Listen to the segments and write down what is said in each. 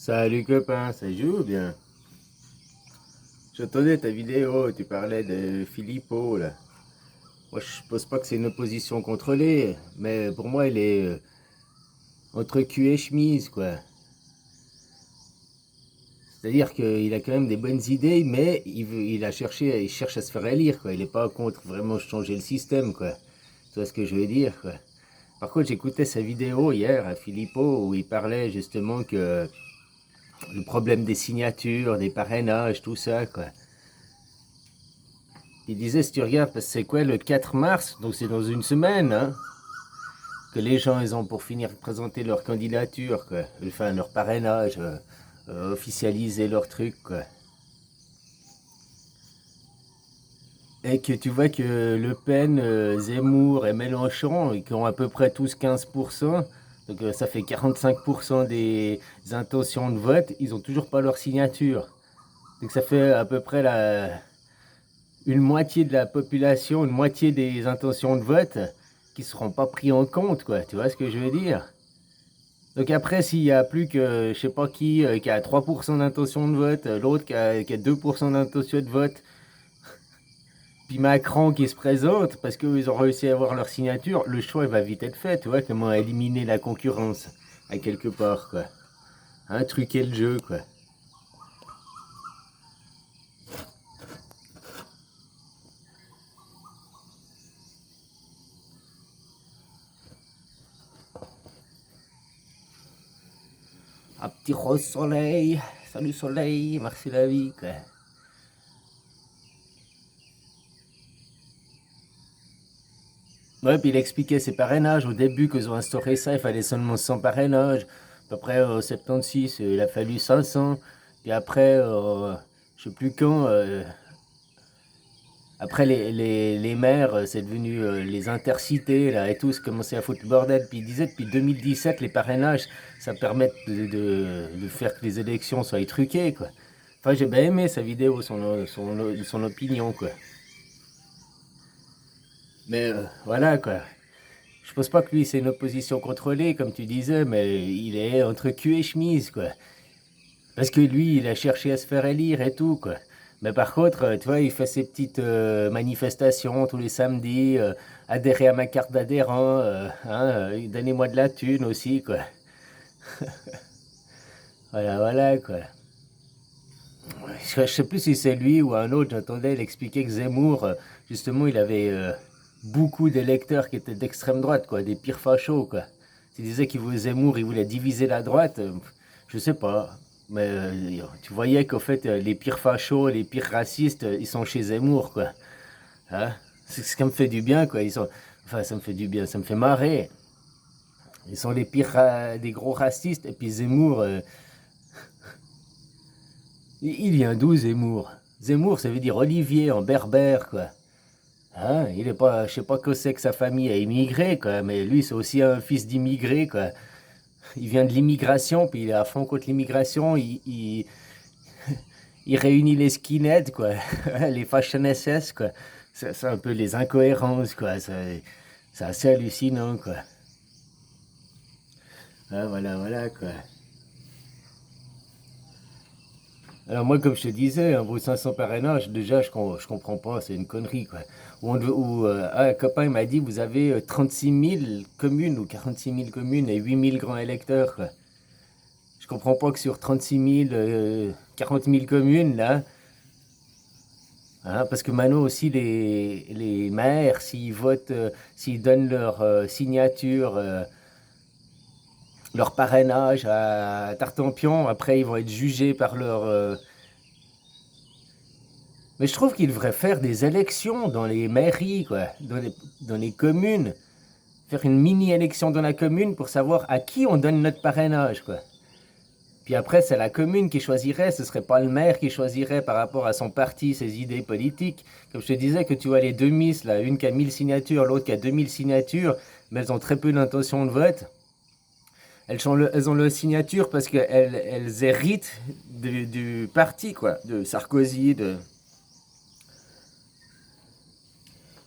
Salut copain, ça joue ou bien? J'entendais ta vidéo, tu parlais de Filippo là. Moi je suppose pas que c'est une opposition contrôlée, mais pour moi il est entre cul et chemise quoi. C'est-à-dire qu'il a quand même des bonnes idées, mais il cherche à se faire élire quoi. Il est pas contre vraiment changer le système quoi. Tu vois ce que je veux dire quoi. Par contre j'écoutais sa vidéo hier à Filippo où il parlait justement que le problème des signatures, des parrainages, tout ça quoi. Il disait, si tu regardes, parce que c'est quoi, le 4 mars, donc c'est dans une semaine, hein, que les gens, ils ont pour finir de présenter leur candidature, quoi. Enfin, leur parrainage, officialiser leur truc, quoi. Et que tu vois que Le Pen, Zemmour et Mélenchon, qui ont à peu près tous 15%, donc ça fait 45% des intentions de vote, ils ont toujours pas leur signature. Donc ça fait à peu près une moitié de la population, une moitié des intentions de vote qui ne seront pas pris en compte, quoi. Tu vois ce que je veux dire? Donc après, s'il y a plus que, je sais pas qui a 3% d'intention de vote, l'autre qui a 2% d'intention de vote, puis Macron qui se présente, parce qu'ils ont réussi à avoir leur signature, le choix il va vite être fait, tu vois, comment éliminer la concurrence, à quelque part, quoi. Hein, truquer le jeu, quoi. Un petit rose soleil, salut soleil, merci la vie, quoi. Ouais, puis il expliquait ses parrainages. Au début, qu'ils ont instauré ça, il fallait seulement 100 parrainages. À peu près en 76, il a fallu 500. Puis après, je sais plus quand, après les maires, c'est devenu les intercités, là, et tout, c'est commencé à foutre le bordel. Puis il disait, depuis 2017, les parrainages, ça permet de faire que les élections soient truquées, quoi. Enfin, j'ai bien aimé sa vidéo, son opinion, quoi. Mais voilà, quoi. Je pense pas que lui c'est une opposition contrôlée, comme tu disais, mais il est entre cul et chemise, quoi. Parce que lui, il a cherché à se faire élire et tout, quoi. Mais par contre, tu vois, il fait ses petites manifestations tous les samedis, adhérer à ma carte d'adhérent, hein, donnez-moi de la thune aussi, quoi. Voilà, voilà, quoi. Je sais plus si c'est lui ou un autre, j'entendais, il expliquait que Zemmour, justement, il avait beaucoup d'électeurs qui étaient d'extrême droite, quoi, des pires fachos, quoi. Il disait qu'il voulait Zemmour, il voulait diviser la droite, je sais pas. Mais tu voyais qu'au fait, les pires fachos, les pires racistes, ils sont chez Zemmour, quoi. Hein, c'est ce qui me fait du bien, quoi. Enfin, ça me fait du bien, ça me fait marrer. Ils sont les pires, des gros racistes, et puis Zemmour, il vient d'où Zemmour? Zemmour, ça veut dire Olivier en berbère, quoi. Hein, il est pas, je sais pas que c'est que sa famille a immigré, quoi, mais lui, c'est aussi un fils d'immigré, quoi. Il vient de l'immigration, puis il est à fond contre l'immigration. Il réunit les skinheads, quoi, les fashion SS, quoi. C'est un peu les incohérences, quoi. C'est assez hallucinant, quoi. Ah, voilà, voilà, quoi. Alors moi, comme je te disais, hein, vos 500 parrainages, déjà, je comprends pas, c'est une connerie, quoi. Un copain il m'a dit, vous avez 36 000 communes ou 46 000 communes et 8 000 grands électeurs, quoi. Je comprends pas que sur 36 000, 40 000 communes, là, hein, parce que maintenant aussi, les maires, s'ils votent, s'ils donnent leur signature, leur parrainage à Tartampion, après, ils vont être jugés par leur... Mais je trouve qu'ils devraient faire des élections dans les mairies, quoi, dans les communes. Faire une mini-élection dans la commune pour savoir à qui on donne notre parrainage, quoi. Puis après, c'est la commune qui choisirait, ce serait pas le maire qui choisirait par rapport à son parti, ses idées politiques. Comme je te disais, que tu vois les deux Miss, là, une qui a 1000 signatures, l'autre qui a 2000 signatures, mais elles ont très peu d'intention de vote. Elles ont leur signature parce qu'elles héritent du parti, quoi, de Sarkozy, de...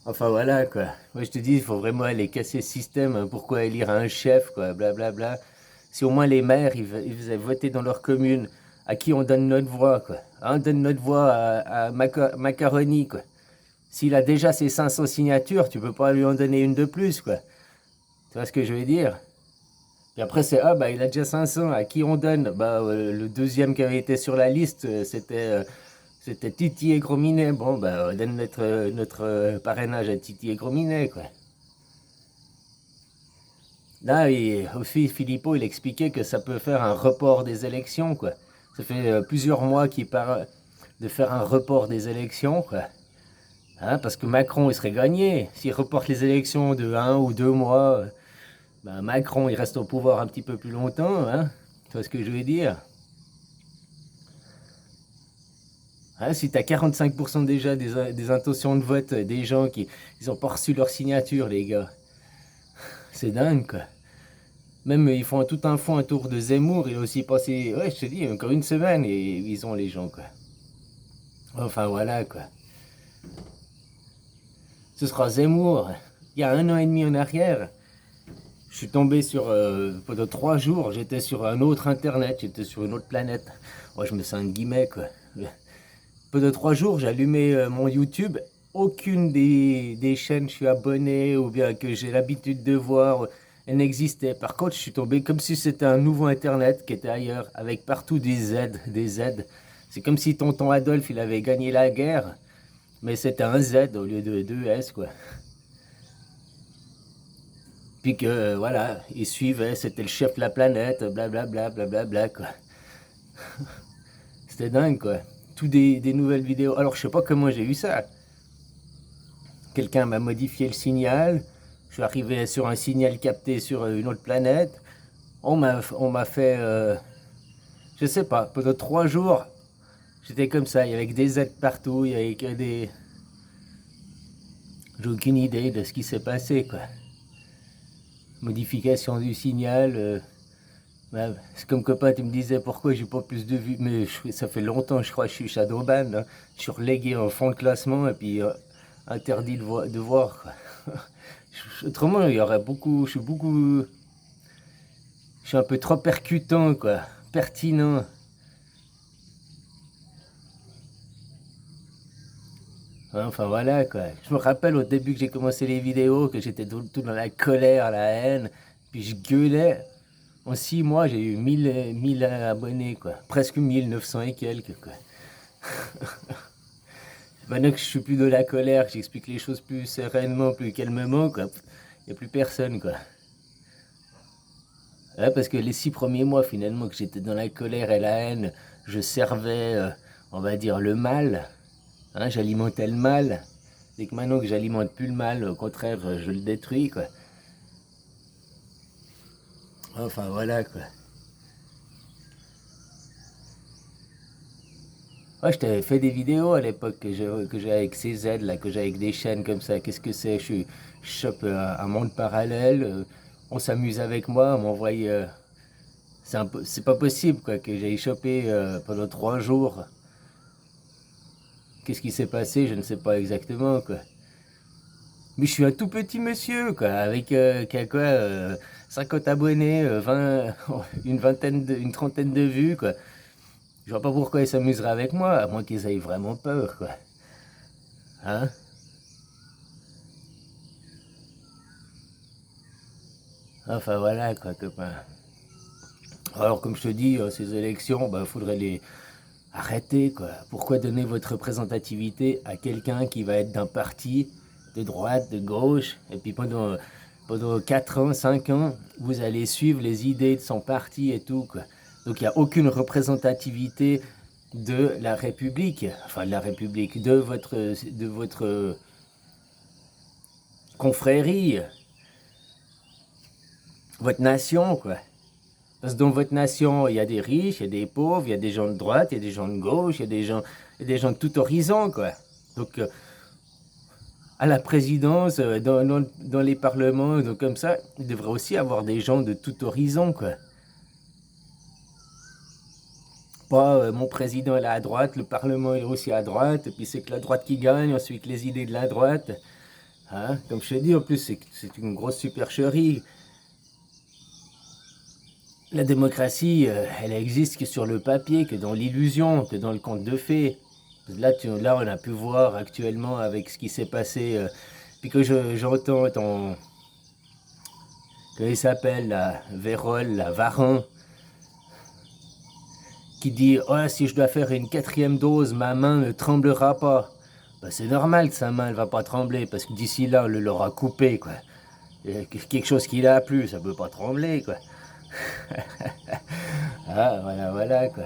Enfin voilà, quoi. Moi je te dis, il faut vraiment aller casser ce système, hein. Pourquoi élire un chef, quoi, blablabla. Si au moins les maires, ils faisaient voter dans leur commune à qui on donne notre voix, quoi. Hein, on donne notre voix à Macaroni, quoi. S'il a déjà ses 500 signatures, tu peux pas lui en donner une de plus, quoi. Tu vois ce que je veux dire? Et après, c'est, ah, bah, il a déjà 500, à qui on donne? Bah, le deuxième qui avait été sur la liste, c'était Titi et Grominet. Bon, bah, on donne notre parrainage à Titi et Grominet, quoi. Là, aussi, Philippot, il expliquait que ça peut faire un report des élections, quoi. Ça fait plusieurs mois qu'il parle de faire un report des élections, quoi. Hein, parce que Macron, il serait gagné. S'il reporte les élections de 1 ou 2 mois, ben Macron, il reste au pouvoir un petit peu plus longtemps. Hein. Tu vois ce que je veux dire? Hein, si tu as 45% déjà des intentions de vote des gens qui ils ont pas reçu leur signature, les gars. C'est dingue, quoi. Même ils font tout un fond un tour de Zemmour. Il a aussi passé, ouais, je te dis, encore une semaine et ils ont les gens, quoi. Enfin, voilà, quoi. Ce sera Zemmour. Il y a 1 an et demi en arrière, je suis tombé sur, pendant 3 jours, j'étais sur un autre internet, j'étais sur une autre planète. Moi, je me sens un guillemet, quoi. Pendant 3 jours, j'allumais mon YouTube. Aucune des chaînes je suis abonné ou bien que j'ai l'habitude de voir, elle n'existait. Par contre, je suis tombé comme si c'était un nouveau internet qui était ailleurs, avec partout des Z, des Z. C'est comme si tonton Adolphe, il avait gagné la guerre, mais c'était un Z au lieu de deux S, quoi. Puis que, voilà, il suivait, c'était le chef de la planète, blablabla, blablabla, quoi. C'était dingue, quoi. Tout des nouvelles vidéos. Alors, je sais pas comment j'ai eu ça. Quelqu'un m'a modifié le signal. Je suis arrivé sur un signal capté sur une autre planète. On m'a fait, je sais pas, pendant 3 jours, j'étais comme ça. Il y avait que des Z partout, il y avait que des... J'ai aucune idée de ce qui s'est passé, quoi. Modification du signal. Ouais, c'est comme copain, tu me disais pourquoi j'ai pas plus de vues, mais ça fait longtemps, je crois, que je suis Shadowban, hein. Je suis relégué en fond de classement et puis interdit de voir, quoi. Autrement, il y aurait beaucoup, je suis un peu trop percutant, quoi, pertinent. Enfin voilà, quoi. Je me rappelle au début que j'ai commencé les vidéos, que j'étais tout dans la colère, la haine, puis je gueulais. En 6 mois, j'ai eu 1000 abonnés, quoi. Presque 1900 et quelques, quoi. Maintenant que je suis plus de la colère, que j'explique les choses plus sereinement, plus calmement, quoi, il n'y a plus personne, quoi. Ouais, parce que les 6 premiers mois, finalement, que j'étais dans la colère et la haine, je servais, on va dire, le mal. Hein, j'alimentais le mal. C'est que maintenant que j'alimente plus le mal, au contraire, je le détruis, quoi. Enfin, voilà, quoi. Ouais, je t'avais fait des vidéos à l'époque que j'ai avec CZ, là, que j'ai avec des chaînes comme ça. Qu'est-ce que c'est? Je chope un monde parallèle. On s'amuse avec moi, on m'envoie. C'est pas possible, quoi, que j'ai chopé pendant 3 jours. Qu'est-ce qui s'est passé? Je ne sais pas exactement, quoi. Mais je suis un tout petit monsieur, quoi, avec qui a quoi, 50 abonnés, 20, une trentaine de vues, quoi. Je vois pas pourquoi ils s'amuseraient avec moi, à moins qu'ils aient vraiment peur, quoi. Hein? Enfin voilà, quoi, copain. Alors, comme je te dis, ces élections, bah, faudrait les arrêter, quoi. Pourquoi donner votre représentativité à quelqu'un qui va être d'un parti de droite, de gauche, et puis pendant 4 ans, 5 ans, vous allez suivre les idées de son parti et tout, quoi. Donc, il n'y a aucune représentativité de la République, enfin de la République, de votre confrérie, votre nation, quoi. Parce que dans votre nation, il y a des riches, il y a des pauvres, il y a des gens de droite, il y a des gens de gauche, il y a des gens de tout horizon, quoi. Donc, à la présidence, dans les parlements, donc comme ça, il devrait aussi avoir des gens de tout horizon, quoi. Pas mon président est à droite, le parlement est aussi à droite, et puis c'est que la droite qui gagne, ensuite les idées de la droite. Hein? Comme je te dis, en plus, c'est une grosse supercherie. La démocratie, elle existe que sur le papier, que dans l'illusion, que dans le conte de fées. Là, on a pu voir actuellement avec ce qui s'est passé. Puis que j'entends comment il s'appelle, la Vérole, la Varin, qui dit oh, si je dois faire une 4e dose, ma main ne tremblera pas. Ben, c'est normal que sa main ne va pas trembler, parce que d'ici là, on l'aura coupé, quoi. Quelque chose qui a plu, ça peut pas trembler, quoi. Ah, voilà, voilà, quoi.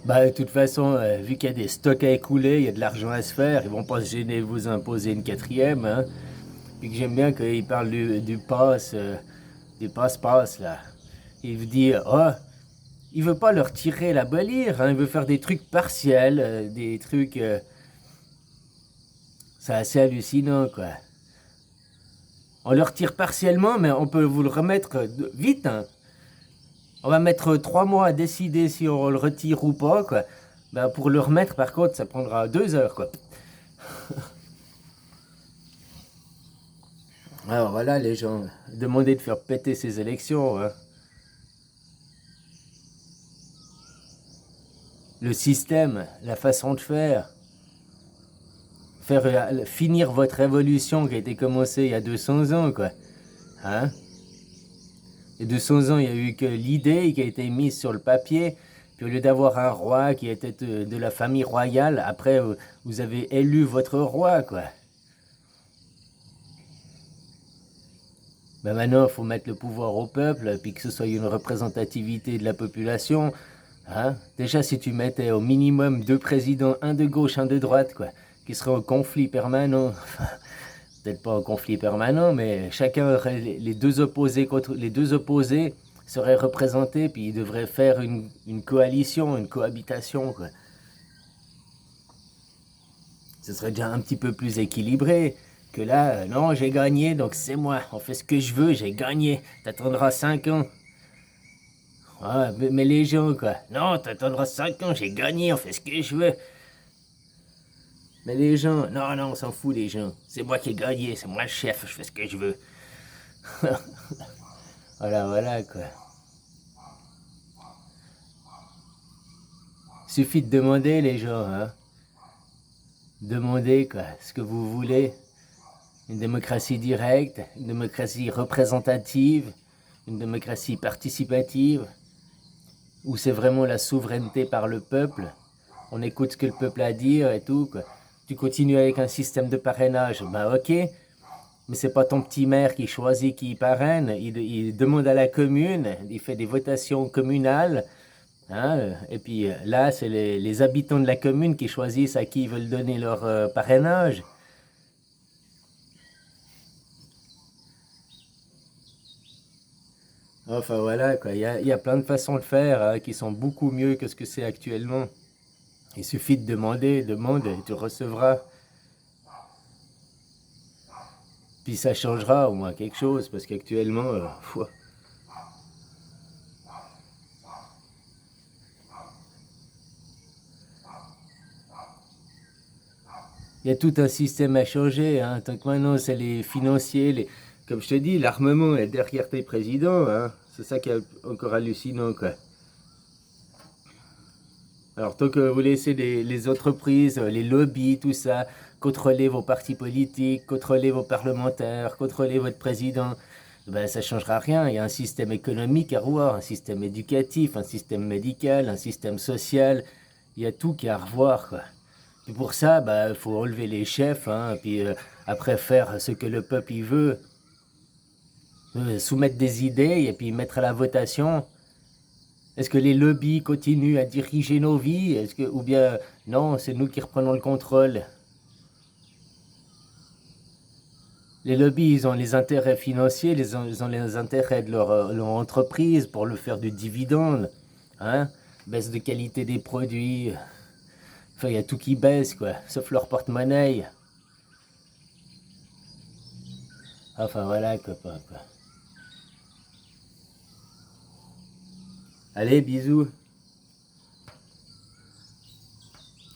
Bah, de toute façon, vu qu'il y a des stocks à écouler, il y a de l'argent à se faire, ils vont pas se gêner de vous imposer une 4e, hein. Puis que j'aime bien qu'ils parlent du pass, du passe-passe, là. Il vous dit, oh, il veut pas leur tirer la balire, hein, il veut faire des trucs partiels, des trucs... c'est assez hallucinant, quoi. On leur tire partiellement, mais on peut vous le remettre vite, hein. On va mettre 3 mois à décider si on le retire ou pas, quoi. Ben, pour le remettre, par contre, ça prendra 2 heures, quoi. Alors voilà, les gens, demandez de faire péter ces élections, hein. Le système, la façon de faire finir votre révolution qui a été commencée il y a 200 ans, quoi. Hein? Il y a 200 ans, il n'y a eu que l'idée qui a été mise sur le papier. Puis au lieu d'avoir un roi qui était de la famille royale, après, vous avez élu votre roi, quoi. Ben maintenant, il faut mettre le pouvoir au peuple, puis que ce soit une représentativité de la population. Hein? Déjà, si tu mettais au minimum 2 présidents, un de gauche, un de droite, quoi, qui seraient en conflit permanent, peut-être pas en conflit permanent, mais chacun aurait les deux opposés contre les deux opposés seraient représentés, puis ils devraient faire une coalition, une cohabitation, quoi. Ce serait déjà un petit peu plus équilibré que là. Non, j'ai gagné, donc c'est moi. On fait ce que je veux, j'ai gagné. T'attendras 5 ans. Ah, mais les gens, quoi. Non, t'attendras 5 ans, j'ai gagné, on fait ce que je veux. Mais les gens, non, non, on s'en fout, les gens. C'est moi qui ai gagné, c'est moi le chef, je fais ce que je veux. Voilà, voilà, quoi. Suffit de demander, les gens, hein. Demandez, quoi, ce que vous voulez. Une démocratie directe, une démocratie représentative, une démocratie participative, où c'est vraiment la souveraineté par le peuple. On écoute ce que le peuple a à dire et tout, quoi. Tu continues avec un système de parrainage, bah ok, mais c'est pas ton petit maire qui choisit qui parraine, il demande à la commune, il fait des votations communales, hein, et puis là, c'est les habitants de la commune qui choisissent à qui ils veulent donner leur parrainage. Enfin voilà, quoi. Il y a plein de façons de faire, hein, qui sont beaucoup mieux que ce que c'est actuellement. Il suffit de demander, demande et tu recevras. Puis ça changera au moins quelque chose, parce qu'actuellement, il y a tout un système à changer, hein. Tant que maintenant, c'est les financiers, comme je te dis, l'armement est derrière tes présidents, hein. C'est ça qui est encore hallucinant, quoi. Alors, tant que vous laissez les entreprises, les lobbies, tout ça, contrôler vos partis politiques, contrôler vos parlementaires, contrôler votre président, ben, ça ne changera rien. Il y a un système économique à revoir, un système éducatif, un système médical, un système social. Il y a tout qui est à revoir, quoi. Et pour ça, il faut enlever les chefs, hein, puis après faire ce que le peuple y veut, soumettre des idées et puis mettre à la votation. Est-ce que les lobbies continuent à diriger nos vies? Ou bien non, c'est nous qui reprenons le contrôle? Les lobbies, ils ont les intérêts financiers, ils ont les intérêts de leur entreprise pour le faire du dividende, hein? Baisse de qualité des produits. Enfin, il y a tout qui baisse, quoi, sauf leur porte-monnaie. Enfin, voilà, copain, quoi. Allez, bisous.